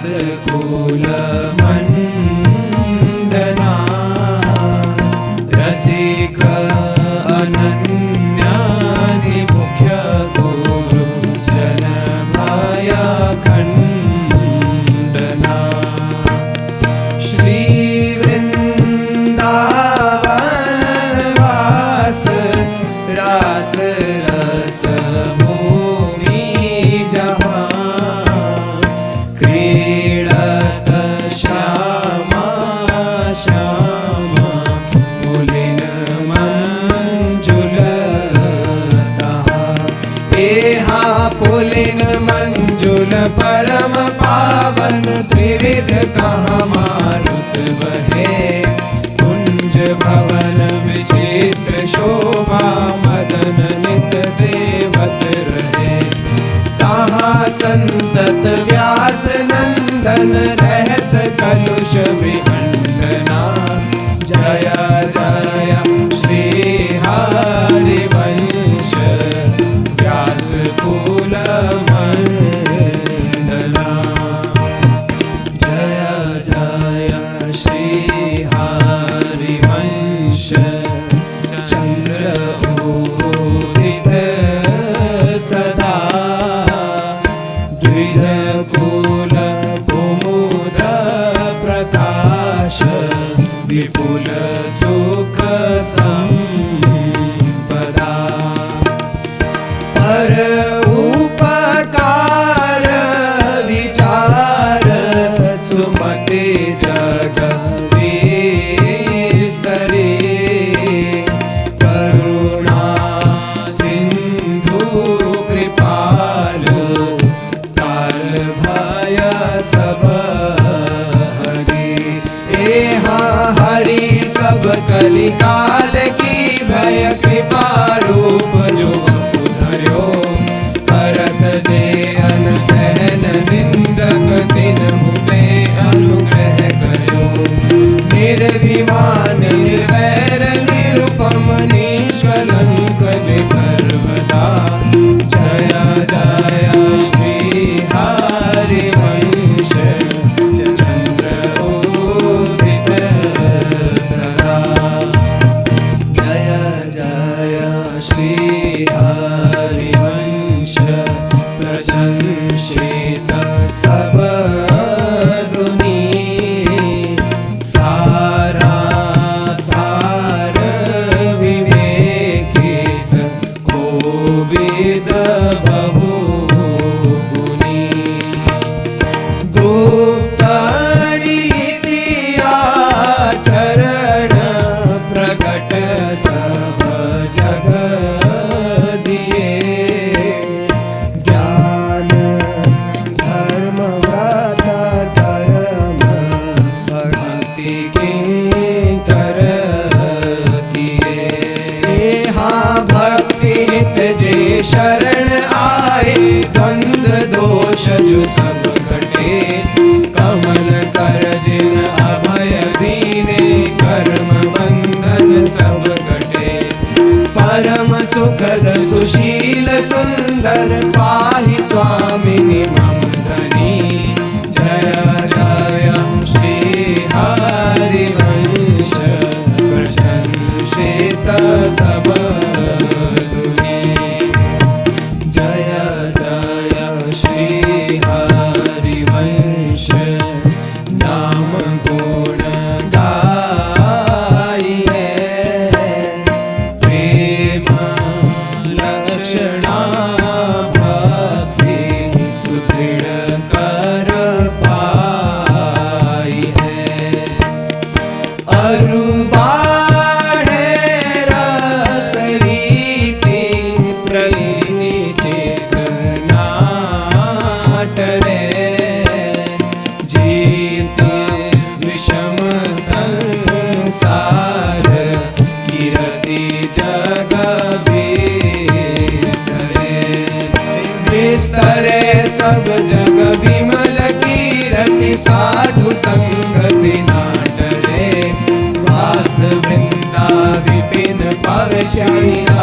व्यासकुल मण्डना रसिक अनन्यानि मुख्य गुरु जन भय खण्डना श्री वृन्दावन वास रास रस भूमि जहाँ क्रीडत श्यामा श्यामा पुलिन मंजुलता एहा पुलिन मंजुल परम पावन त्रिविध कहाँ मारुत बहे कुंज भवन विचित्र शोभा मदन नित सेवत रहे कहाँ संतत व्यास नंदन रहत कलुष विखंडना जय जय श्री हरिवंश व्यास कुल मंडला जय जय श्री हरिवंश चंद्र उदित सदा द्विज कुल कुमुद प्रकाश विपुल सुख संपदा पर उपकार विचार सुमति जग विस्तरे करुणा सिंधु कृपालु काल भय सब हरि एहा हरि सब कलिकाल की भय कृपा रूप जो धर्यो करत दे अन सहन निंदक तिन्हु पे अनुग्रह करो निर्विमान निर्वैर निरुपम निष्कलंक जय सर्वदा जय जय श्री हरिवंश चंद्र उदित सदा जय जय श्री हरिवंश प्रशंसित सब दुनी सारा सार विवेकित कोविद बहु गुणी गुप्त चरण प्रकट सब जग दिए ज्ञान धर्म व्रत धर्म भक्ति के कर किए हाँ भक्ति हित जे शरण आए द्वंद्व दोष जो सब घटे कमल कर जिन अभय दीने कर्म बंधन सब कटे परम सुखद सुशील सुंदर पाहि स्वामिनि मम धनी जय जय श्री हरिवंश प्रशंसित सब दुनी जय जय श्री हरिवंश नाम गुण गाइए प्रेम लक्षणा भक्ति सुदृढ़ कर पाई है अरुबाढ़े रस रीति प्रलीनि चेतना टले जीते विषम संसार कीरति जग बिस्तरे सब जग विमल कीरति साधु संगति नाटरे वास वृंदा विपिन परशैना